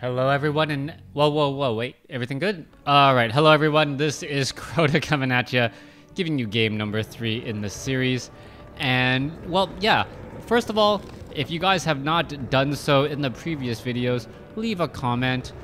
Hello everyone, and whoa, wait, everything good? Alright, hello everyone, this is Crota coming at you, giving you game number 3 in the series. And, well, yeah, first of all, if you guys have not done so in the previous videos, leave a comment.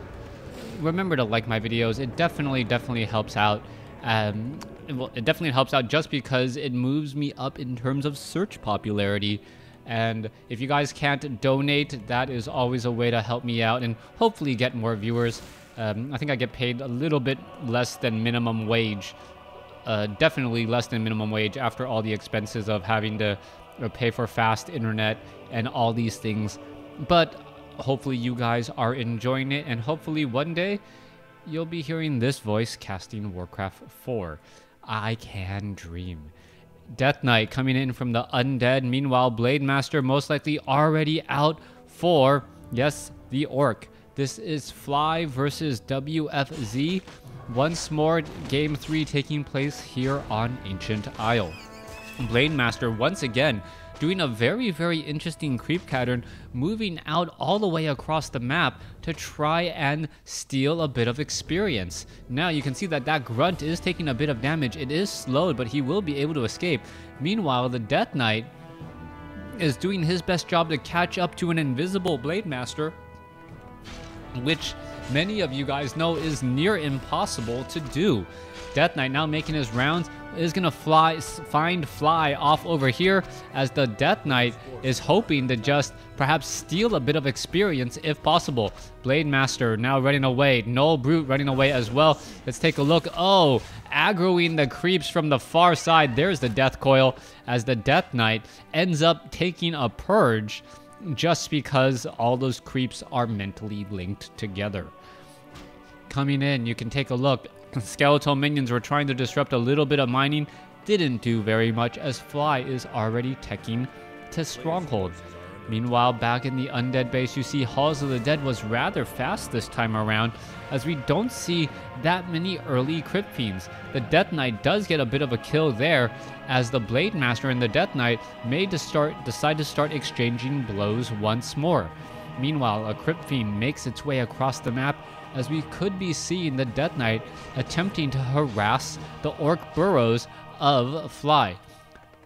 Remember to like my videos, it definitely helps out. It definitely helps out just because it moves me up in terms of search popularity. And if you guys can't donate, that is always a way to help me out and hopefully get more viewers. I think I get paid a little bit less than minimum wage. Definitely less than minimum wage after all the expenses of having to pay for fast internet and all these things. But hopefully you guys are enjoying it, and hopefully one day you'll be hearing this voice casting WarCraft 4. I can dream. Death Knight coming in from the Undead. Meanwhile, Blade Master most likely already out for, yes, the Orc. This is Fly versus WFZ. Once more, Game 3 taking place here on Ancient Isle. Blade Master once again doing a very interesting creep pattern, moving out all the way across the map to try and steal a bit of experience. Now you can see that that grunt is taking a bit of damage. It is slowed, but he will be able to escape. Meanwhile, the Death Knight is doing his best job to catch up to an invisible Blade Master, which many of you guys know is near impossible to do. Death Knight now making his rounds, is gonna find Fly off over here, as the Death Knight is hoping to just perhaps steal a bit of experience if possible. Blade Master now running away, Null Brute running away as well. Let's take a look. Oh, aggroing the creeps from the far side. There's the Death Coil, as the Death Knight ends up taking a purge just because all those creeps are mentally linked together. Coming in, you can take a look. Skeletal minions were trying to disrupt a little bit of mining. Didn't do very much, as Fly is already teching to Stronghold. Meanwhile, back in the Undead base, you see Halls of the Dead was rather fast this time around, as we don't see that many early Crypt Fiends. The Death Knight does get a bit of a kill there, as the Blade Master and the Death Knight decide to start exchanging blows once more. Meanwhile, a Crypt Fiend makes its way across the map, as we could be seeing the Death Knight attempting to harass the Orc burrows of Fly.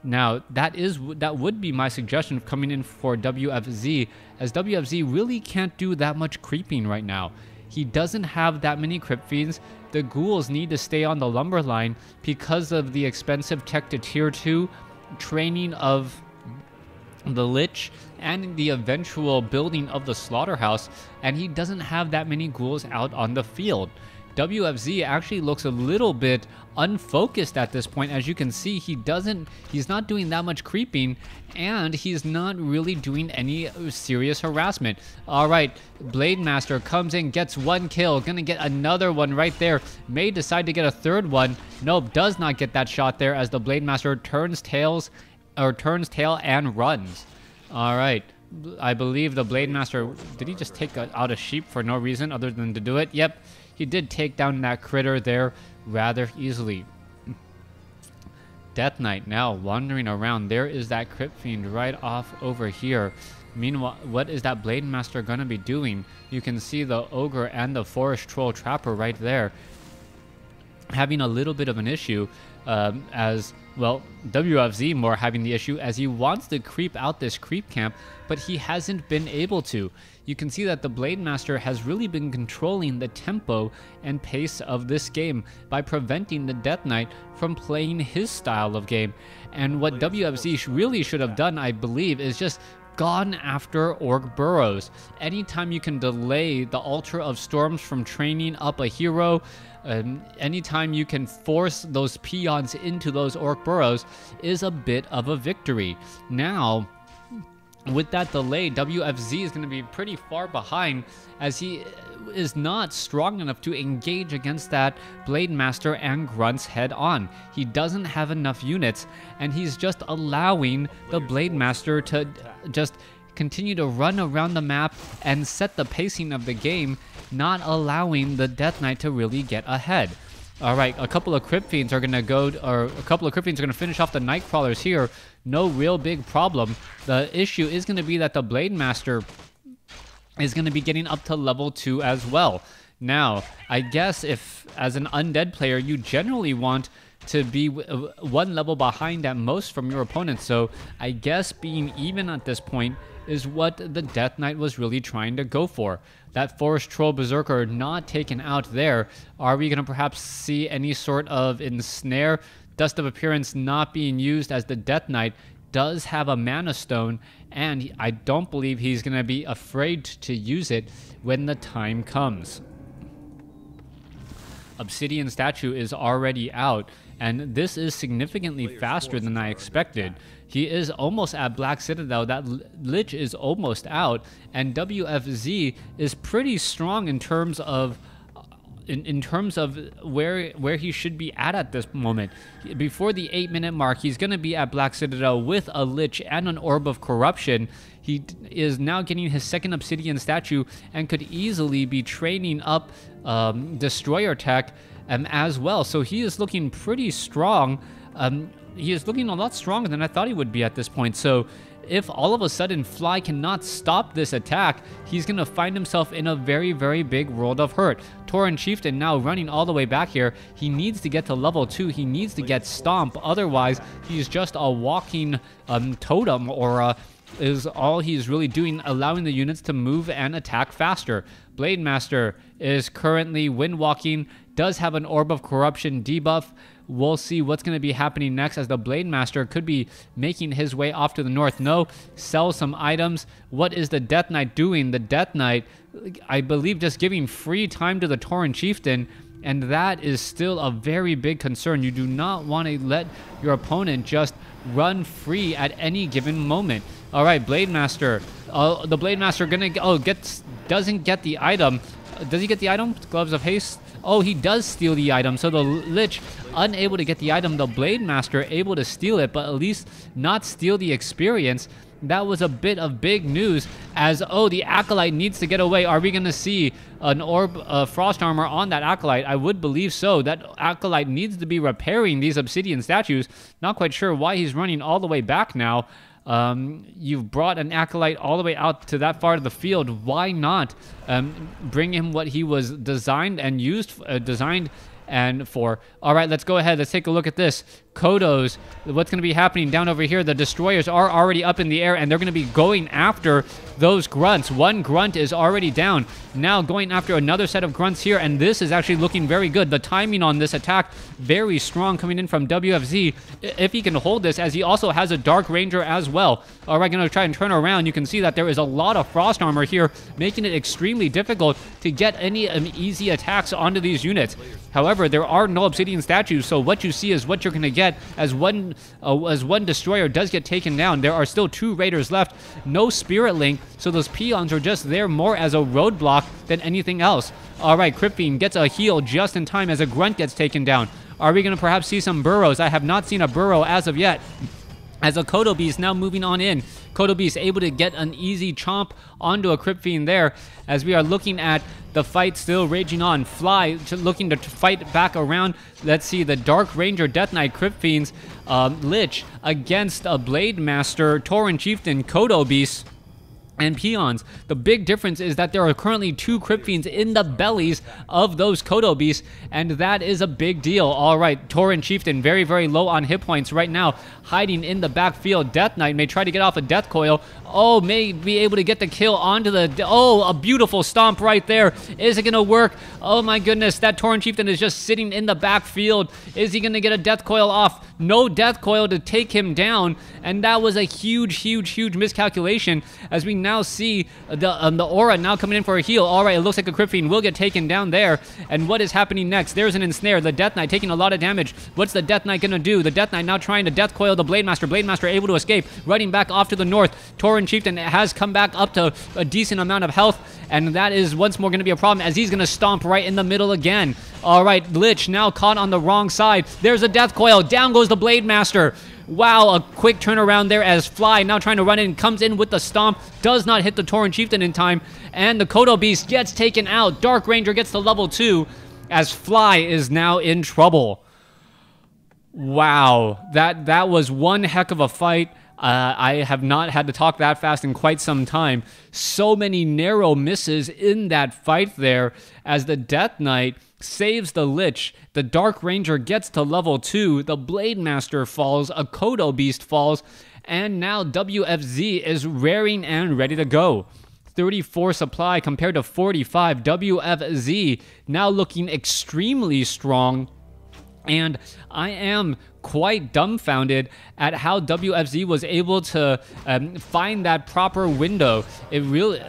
Now, that would be my suggestion coming in for WFZ, as WFZ really can't do that much creeping right now. He doesn't have that many Crypt Fiends. The ghouls need to stay on the lumber line because of the expensive tech to tier 2 training of the Lich and the eventual building of the slaughterhouse, and he doesn't have that many ghouls out on the field. WFZ actually looks a little bit unfocused at this point. As you can see, he's not doing that much creeping, and he's not really doing any serious harassment. Alright, Blade Master comes in, gets one kill, gonna get another one right there, may decide to get a third one. Nope, does not get that shot there, as the Blade Master turns tail and runs. Alright, I believe the Blade Master, did he just take out a sheep for no reason other than to do it? Yep, he did take down that critter there rather easily. Death Knight now wandering around. There is that Crypt Fiend right off over here. Meanwhile, what is that Blade Master gonna be doing? You can see the Ogre and the Forest Troll Trapper right there having a little bit of an issue, as well, WFZ more having the issue, as he wants to creep out this creep camp, but he hasn't been able to. You can see that the Blade Master has really been controlling the tempo and pace of this game by preventing the Death Knight from playing his style of game. And what WFZ really should have done, I believe, is just gone after Orc burrows. Anytime you can delay the Altar of Storms from training up a hero, anytime you can force those peons into those Orc burrows, is a bit of a victory. Now, with that delay, WFZ is going to be pretty far behind, as he is not strong enough to engage against that Blade Master and grunts head on. He doesn't have enough units, and he's just allowing the Blade Master to just continue to run around the map and set the pacing of the game, not allowing the Death Knight to really get ahead. Alright, a couple of Crypt Fiends are gonna finish off the Nightcrawlers here. No real big problem. The issue is gonna be that the Blade Master is going to be getting up to level 2 as well. Now, I guess if as an Undead player, you generally want to be one level behind at most from your opponent. So I guess being even at this point is what the Death Knight was really trying to go for. That Forest Troll Berserker not taken out there. Are we going to perhaps see any sort of ensnare? Dust of Appearance not being used, as the Death Knight does have a Mana Stone, and I don't believe he's going to be afraid to use it when the time comes. Obsidian Statue is already out, and this is significantly faster than I expected. He is almost at Black Citadel. That Lich is almost out, and WFZ is pretty strong in terms of where he should be at this moment. Before the 8-minute mark, he's going to be at Black Citadel with a Lich and an Orb of Corruption. He is now getting his second Obsidian Statue and could easily be training up Destroyer Tech as well. So he is looking pretty strong. He is looking a lot stronger than I thought he would be at this point. So if all of a sudden Fly cannot stop this attack, he's going to find himself in a very, very big world of hurt. Tauren Chieftain now running all the way back here. He needs to get to level 2. He needs to get Stomp. Otherwise, he's just a walking totem aura. Is all he's really doing, allowing the units to move and attack faster. Blade Master is currently wind walking, does have an Orb of Corruption debuff. We'll see what's going to be happening next, as the Blade Master could be making his way off to the north. No, sell some items. What is the Death Knight doing? The Death Knight, I believe, just giving free time to the Tauren Chieftain, and that is still a very big concern. You do not want to let your opponent just run free at any given moment. All right, Blade Master. The Blade Master doesn't get the item. Does he get the item? Gloves of Haste. Oh, he does steal the item. So the Lich unable to get the item. The Blade Master able to steal it, but at least not steal the experience. That was a bit of big news, as, oh, the Acolyte needs to get away. Are we going to see an Orb Frost Armor on that Acolyte? I would believe so. That Acolyte needs to be repairing these Obsidian Statues. Not quite sure why he's running all the way back now. You've brought an Acolyte all the way out to that far to the field. Why not bring him what he was designed and designed and for? All right, let's go ahead. Let's take a look at this. Kodos, what's going to be happening down over here? The Destroyers are already up in the air, and they're going to be going after those Grunts. One Grunt is already down. Now going after another set of Grunts here, and this is actually looking very good. The timing on this attack, very strong coming in from WFZ, if he can hold this, as he also has a Dark Ranger as well. All right, going to try and turn around. You can see that there is a lot of Frost Armor here, making it extremely difficult to get any easy attacks onto these units. However, there are no Obsidian Statues, so what you see is what you're going to get as one Destroyer does get taken down. There are still 2 Raiders left, no Spirit Link, so those peons are just there more as a roadblock than anything else. All right, Crypt Fiend gets a heal just in time as a Grunt gets taken down. Are we going to perhaps see some burrows? I have not seen a burrow as of yet, as a Kodo Beast now moving on in. Kodo Beast able to get an easy chomp onto a Crypt Fiend there, as we are looking at the fight still raging on. Fly looking to fight back around. Let's see, the Dark Ranger, Death Knight, Crypt Fiends, Lich against a Blade Master, Tauren Chieftain, Kodo Beast, and peons. The big difference is that there are currently 2 Crypt Fiends in the bellies of those Kodo Beasts, and that is a big deal. All right, Tauren Chieftain very, very low on hit points right now, hiding in the backfield. Death Knight may try to get off a Death Coil. Oh, may be able to get the kill onto the... Oh, a beautiful stomp right there. Is it going to work? Oh my goodness, that Tauren Chieftain is just sitting in the backfield. Is he going to get a Death Coil off? No Death Coil to take him down, and that was a huge, huge, huge miscalculation, as we now see the aura now coming in for a heal. All right, it looks like a Crypt Fiend will get taken down there, and what is happening next? There's an ensnare. The Death Knight taking a lot of damage. What's the Death Knight going to do? The Death Knight now trying to Death Coil the Blade Master. Blade Master able to escape, running back off to the north. Tauren Chieftain has come back up to a decent amount of health, and that is once more going to be a problem, as he's going to stomp right in the middle again. All right, Lich now caught on the wrong side. There's a Death Coil. Down goes the Blade Master. Wow, a quick turnaround there, as Fly now trying to run in, comes in with the stomp, does not hit the Tauren Chieftain in time, and the Kodo Beast gets taken out. Dark Ranger gets to level 2, as Fly is now in trouble. Wow, that was one heck of a fight. I have not had to talk that fast in quite some time. So many narrow misses in that fight there as the Death Knight saves the Lich. The Dark Ranger gets to level 2. The Blade Master falls. A Kodo Beast falls. And now WFZ is raring and ready to go. 34 supply compared to 45. WFZ now looking extremely strong. And I am quite dumbfounded at how WFZ was able to find that proper window. It really,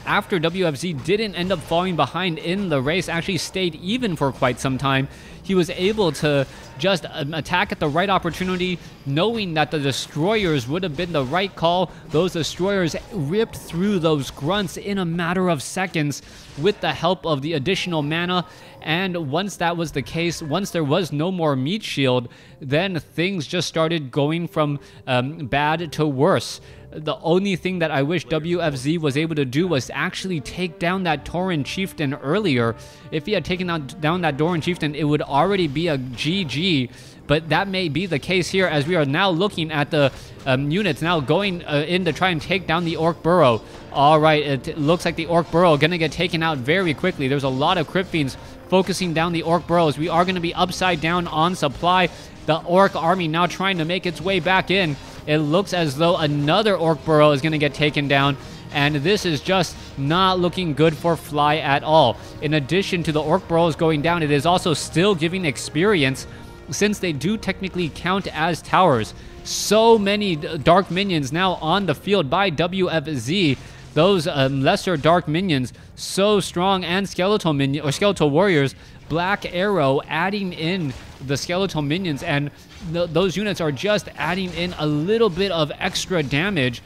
after WFZ didn't end up falling behind in the race, actually stayed even for quite some time, he was able to just attack at the right opportunity, knowing that the destroyers would have been the right call. Those destroyers ripped through those grunts in a matter of seconds with the help of the additional mana. And once that was the case, once there was no more meat shield, then things just started going from bad to worse. The only thing that I wish WFZ was able to do was actually take down that Tauren Chieftain earlier. If he had taken down that Tauren Chieftain, it would already be a GG. But that may be the case here, as we are now looking at the units now going in to try and take down the Orc Burrow. All right, it looks like the Orc Burrow going to get taken out very quickly. There's a lot of Crypt Fiends focusing down the Orc Burrows. We are going to be upside down on supply. The Orc army now trying to make its way back in. It looks as though another Orc Burrow is going to get taken down, and this is just not looking good for Fly at all. In addition to the Orc Burrows going down, it is also still giving experience, since they do technically count as towers. So many dark minions now on the field by WFZ. Those lesser dark minions, so strong, and skeletal warriors. Black Arrow adding in the skeletal minions, and those units are just adding in a little bit of extra damage,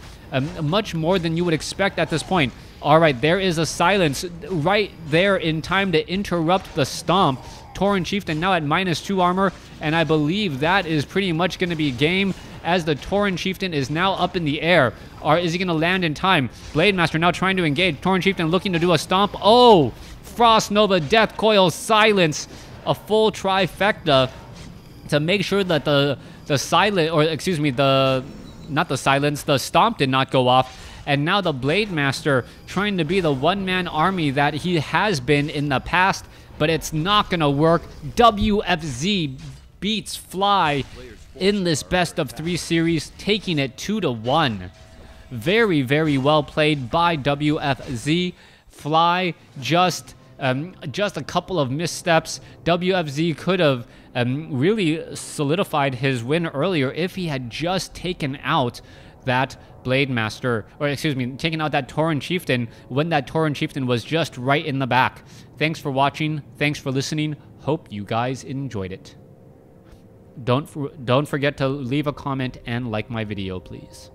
much more than you would expect at this point. All right, there is a silence right there in time to interrupt the stomp. Tauren Chieftain now at -2 armor, and I believe that is pretty much going to be game, as the Tauren Chieftain is now up in the air. Or is he going to land in time? Blade Master now trying to engage. Tauren Chieftain looking to do a stomp. Oh! Frost Nova, Death Coil, Silence. A full trifecta to make sure that the stomp did not go off. And now the Blade Master trying to be the one-man army that he has been in the past, but it's not going to work. WFZ beats Fly in this best of 3 series, taking it 2-1. Very, very well played by WFZ. Fly just a couple of missteps. WFZ could have really solidified his win earlier if he had just taken out that Blade Master, or excuse me, taking out that Tauren Chieftain when that Tauren Chieftain was just right in the back. Thanks for watching. Thanks for listening. Hope you guys enjoyed it. Don't forget to leave a comment and like my video, please.